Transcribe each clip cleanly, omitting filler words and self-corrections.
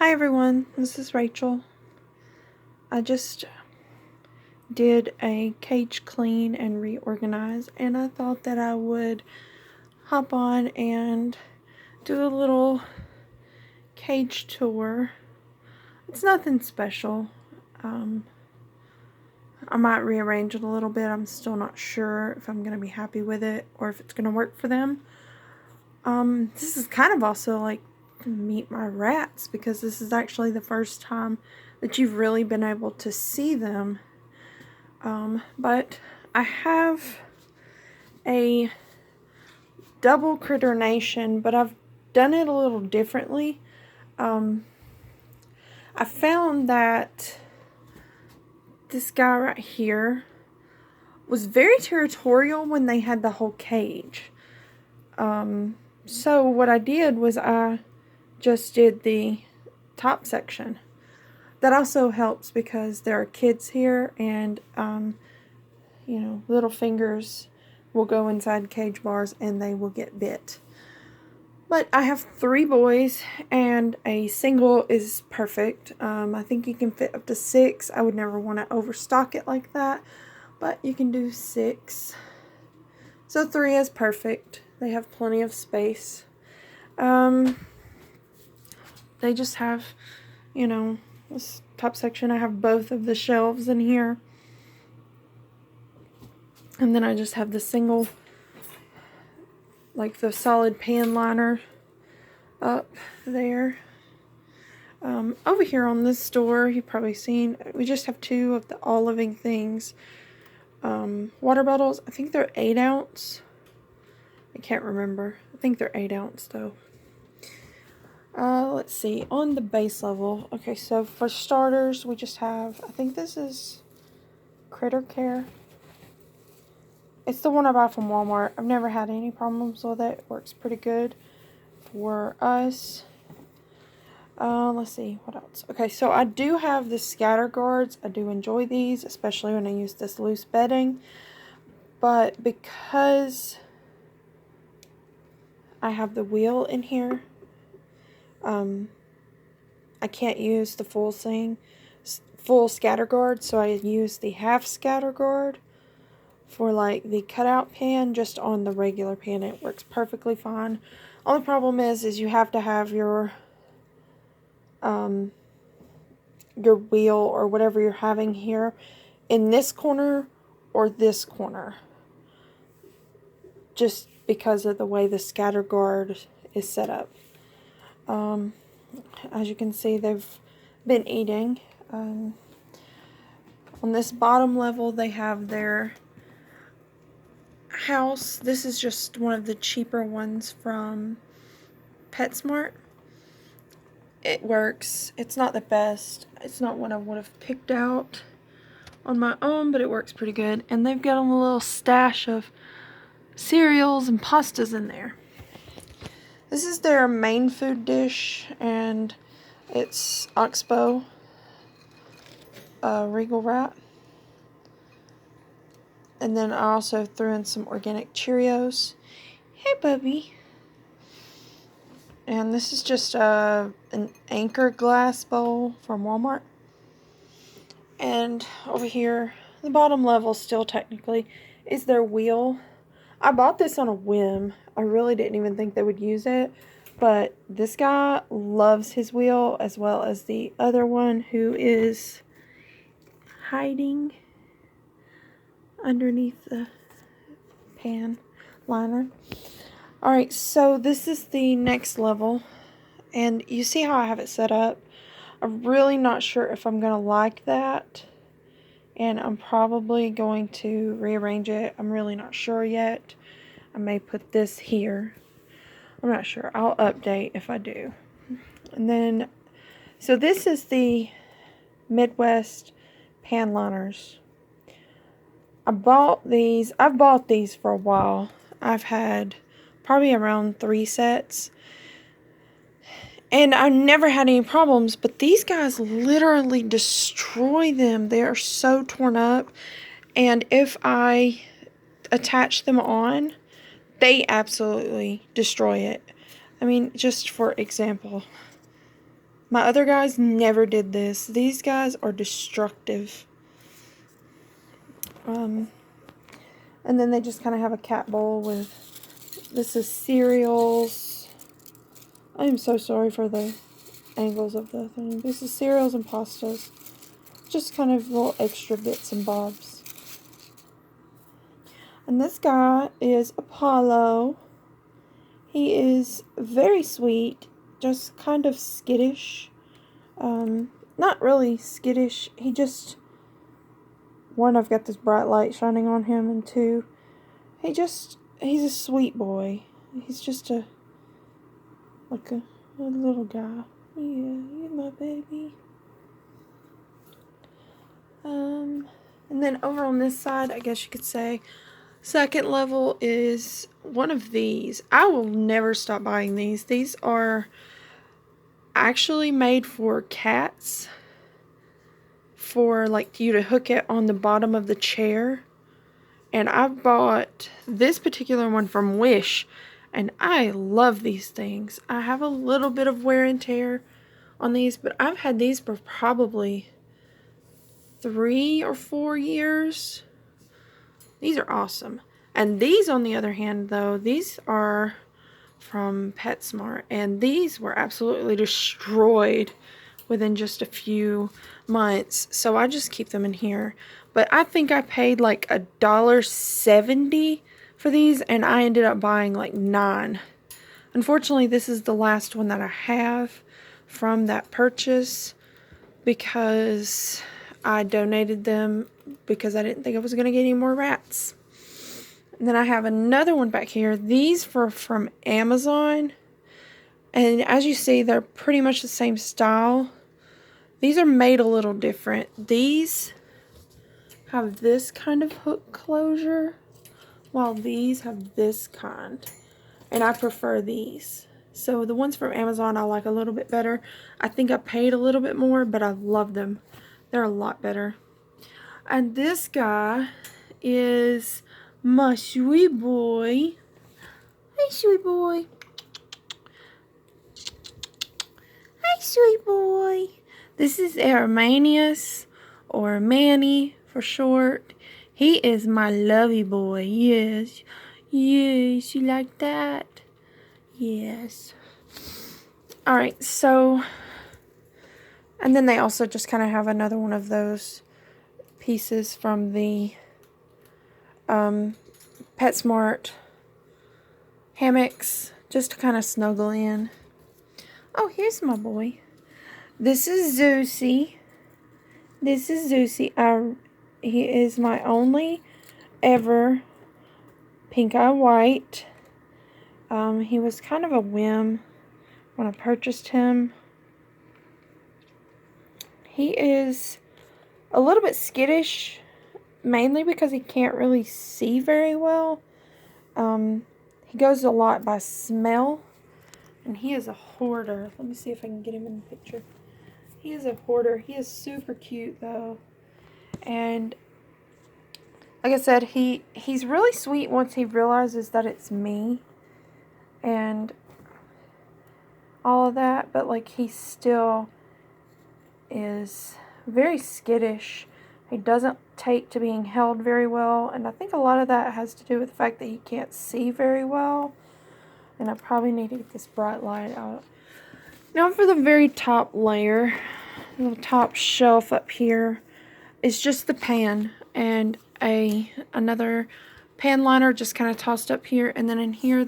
Hi everyone, this is Rachel. I just did a cage clean and reorganize, and I thought that I would hop on and do a little cage tour. It's nothing special. I might rearrange it a little bit. I'm still not sure if I'm going to be happy with it or if it's going to work for them. This is kind of also like meet my rats, because this is actually the first time that you've really been able to see them. But I have a double critter nation, but I've done it a little differently. I found that this guy right here was very territorial when they had the whole cage. So what I did was I just did the top section. That also helps because there are kids here, and little fingers will go inside cage bars and they will get bit. But I have 3 boys, and a single is perfect. I think you can fit up to 6. I would never want to overstock it like that, but you can do 6. So 3 is perfect. They have plenty of space. They just have, this top section. I have both of the shelves in here. And then I just have the single, like the solid pan liner up there. Over here on this store, you've probably seen, we just have 2 of the all living things. Water bottles, I think they're 8 ounce. I can't remember. I think they're 8 ounce though. Let's see, on the base level. Okay, so for starters, we just have, I think this is Critter Care. It's the one I buy from Walmart. I've never had any problems with it. It works pretty good for us. Let's see, what else? Okay, so I do have the scatter guards. I do enjoy these, especially when I use this loose bedding. But because I have the wheel in here, I can't use the full scatter guard, so I use the half scatter guard for like the cutout pan just on the regular pan. It works perfectly fine. Only problem is you have to have your wheel or whatever you're having here in this corner or this corner, just because of the way the scatter guard is set up. As you can see, they've been eating. On this bottom level, they have their house. This is just one of the cheaper ones from PetSmart. It works. It's not the best. It's not one I would have picked out on my own, but it works pretty good. And they've got a little stash of cereals and pastas in there. This is their main food dish, and it's Oxbow Regal Rat. And then I also threw in some organic Cheerios. Hey, Bubby. And this is just an Anchor glass bowl from Walmart. And over here, the bottom level still technically is their wheel. I bought this on a whim. I really didn't even think they would use it. But this guy loves his wheel, as well as the other one who is hiding underneath the pan liner. Alright, so this is the next level. And you see how I have it set up? I'm really not sure if I'm going to like that. And I'm probably going to rearrange it. I'm really not sure yet. I may put this here. I'm not sure. I'll update if I do. And then, so this is the Midwest pan liners. I've bought these for a while. I've had probably around 3 sets. And I've never had any problems, but these guys literally destroy them. They are so torn up. And if I attach them on, they absolutely destroy it. I mean, just for example, My other guys never did this. These guys are destructive. And then they just kind of have a cat bowl with, this is cereals. I am so sorry for the angles of the thing. This is cereals and pastas. Just kind of little extra bits and bobs. And this guy is Apollo. He is very sweet, just kind of skittish. Not really skittish. He just, one, I've got this bright light shining on him, and two, he's a sweet boy. He's just like a little guy. Yeah, you're my baby. And then over on this side, I guess you could say, second level is one of these. I will never stop buying these. These are actually made for cats, for like you to hook it on the bottom of the chair. And I bought this particular one from Wish, and I love these things. I have a little bit of wear and tear on these, but I've had these for probably 3 or 4 years. These are awesome. And these, on the other hand, though, these are from PetSmart, and these were absolutely destroyed within just a few months, so I just keep them in here. But I think I paid like $1.70 for these, and I ended up buying like 9. Unfortunately, this is the last one that I have from that purchase, because I donated them because I didn't think I was going to get any more rats. And then I have another one back here. These were from Amazon. And as you see, they're pretty much the same style. These are made a little different. These have this kind of hook closure, while these have this kind. And I prefer these. So the ones from Amazon I like a little bit better. I think I paid a little bit more, but I love them. They're a lot better. And this guy is my sweet boy. Hey, sweet boy. Hey, sweet boy. This is Arimanius, or Manny for short. He is my lovey boy. Yes. Yes, you like that? Yes. Alright, so, and then they also just kind of have another one of those pieces from the PetSmart hammocks, just to kind of snuggle in. Oh, here's my boy. This is Zeusy. This is Zeusy. He is my only ever pink eye white. He was kind of a whim when I purchased him. He is a little bit skittish, mainly because he can't really see very well. He goes a lot by smell, and he is a hoarder. Let me see if I can get him in the picture. He is a hoarder. He is super cute, though. And like I said, he's really sweet once he realizes that it's me and all of that, but like he still is very skittish. He doesn't take to being held very well, and I think a lot of that has to do with the fact that he can't see very well. And I probably need to get this bright light out. Now for the very top layer, the top shelf up here is just the pan and another pan liner just kind of tossed up here. And then in here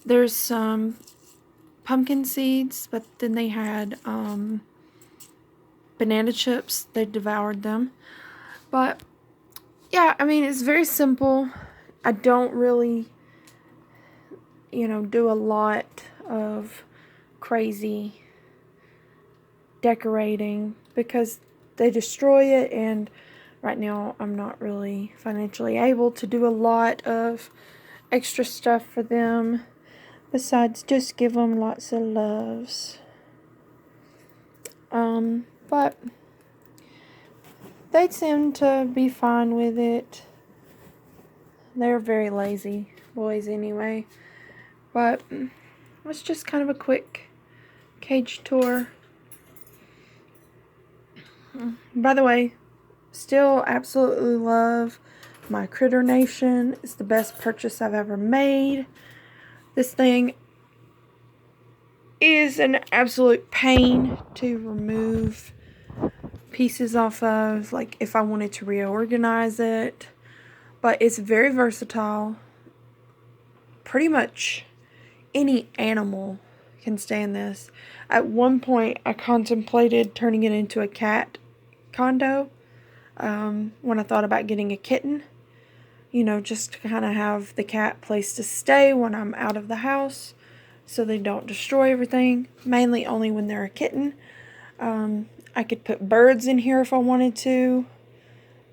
there's some pumpkin seeds, but then they had banana chips. They devoured them. But yeah, I mean, it's very simple. I don't really, do a lot of crazy decorating because they destroy it, and right now I'm not really financially able to do a lot of extra stuff for them besides just give them lots of loves. But they seem to be fine with it. They're very lazy boys anyway. But it's just kind of a quick cage tour. By the way, still absolutely love my Critter Nation. It's the best purchase I've ever made. This thing is an absolute pain to remove pieces off of, like if I wanted to reorganize it. But it's very versatile. Pretty much any animal can stay in this. At one point, I contemplated turning it into a cat condo when I thought about getting a kitten. You know, just to kind of have the cat place to stay when I'm out of the house so they don't destroy everything. Mainly only when they're a kitten. I could put birds in here if I wanted to.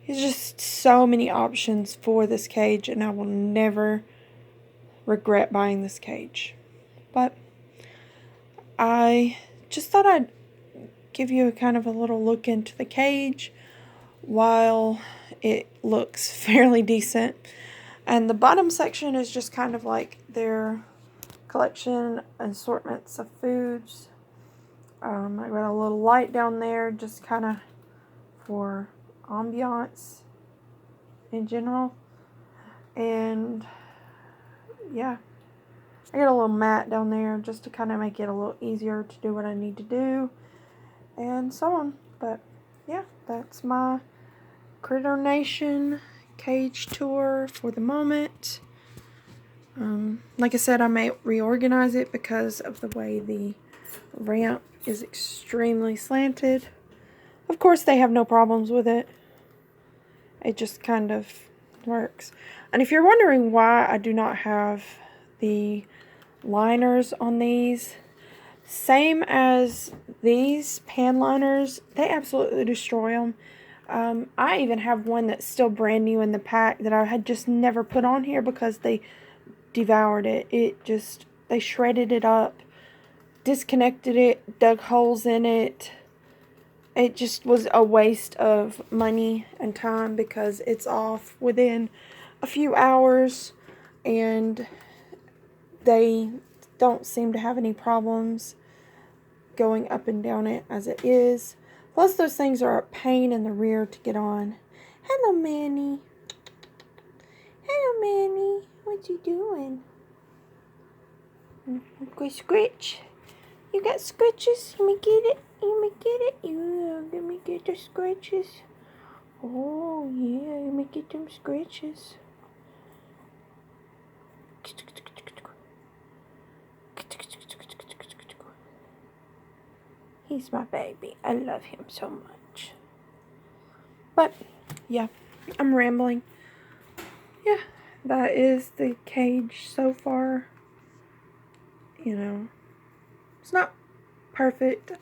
There's just so many options for this cage, and I will never regret buying this cage. But I just thought I'd give you a kind of a little look into the cage while it looks fairly decent. And the bottom section is just kind of like their collection assortments of foods. I got a little light down there just kind of for ambiance in general. And yeah, I got a little mat down there just to kind of make it a little easier to do what I need to do and so on. But yeah, that's my Critter Nation cage tour for the moment. Like I said, I may reorganize it because of the way the ramp is extremely slanted. Of course, they have no problems with it. It just kind of works. And if you're wondering why I do not have the liners on these, same as these pan liners, they absolutely destroy them. I even have one that's still brand new in the pack that I had just never put on here because they devoured it. They shredded it up, disconnected it, dug holes in it. It just was a waste of money and time because it's off within a few hours and they don't seem to have any problems going up and down it as it is. Plus those things are a pain in the rear to get on. Hello, Manny. Hello, Manny. What you doing? Scritch. You got scratches? Let me get it. Let me get it. Yeah, let me get the scratches. Oh, yeah, let me get them scratches. He's my baby. I love him so much. But, yeah, I'm rambling. Yeah, that is the cage so far. You know, it's not perfect.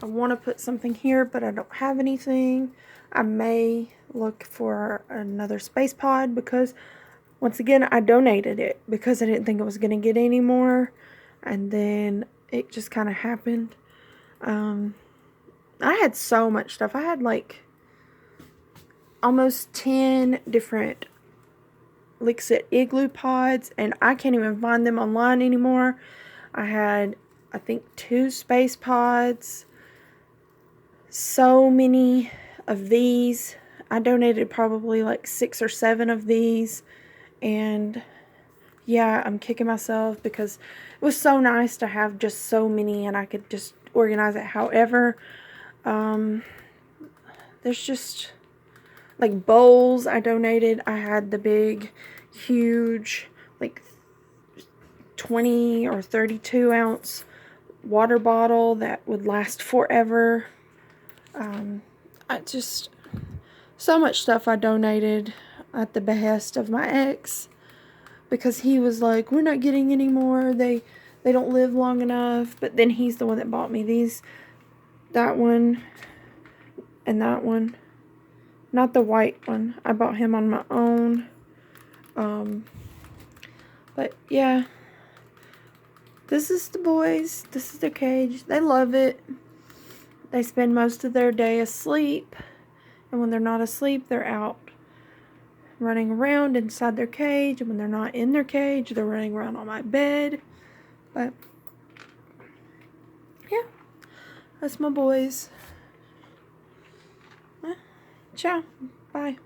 I want to put something here, but I don't have anything. I may look for another space pod because, once again, I donated it because I didn't think it was going to get any more. And then it just kind of happened. I had so much stuff. I had like almost 10 different Lixit igloo pods, and I can't even find them online anymore. I had, I think, 2 space pods. So many of these. I donated probably like 6 or 7 of these. And yeah, I'm kicking myself because it was so nice to have just so many and I could just organize it however. There's just like bowls I donated. I had the big, huge, like 20 or 32 ounce water bottle that would last forever. So much stuff I donated at the behest of my ex because he was like, we're not getting any more. They don't live long enough. But then he's the one that bought me these, that one and that one. Not the white one. I bought him on my own. But yeah, this is the boys. This is their cage. They love it. They spend most of their day asleep. And when they're not asleep, they're out running around inside their cage. And when they're not in their cage, they're running around on my bed. But yeah, that's my boys. Ciao. Bye.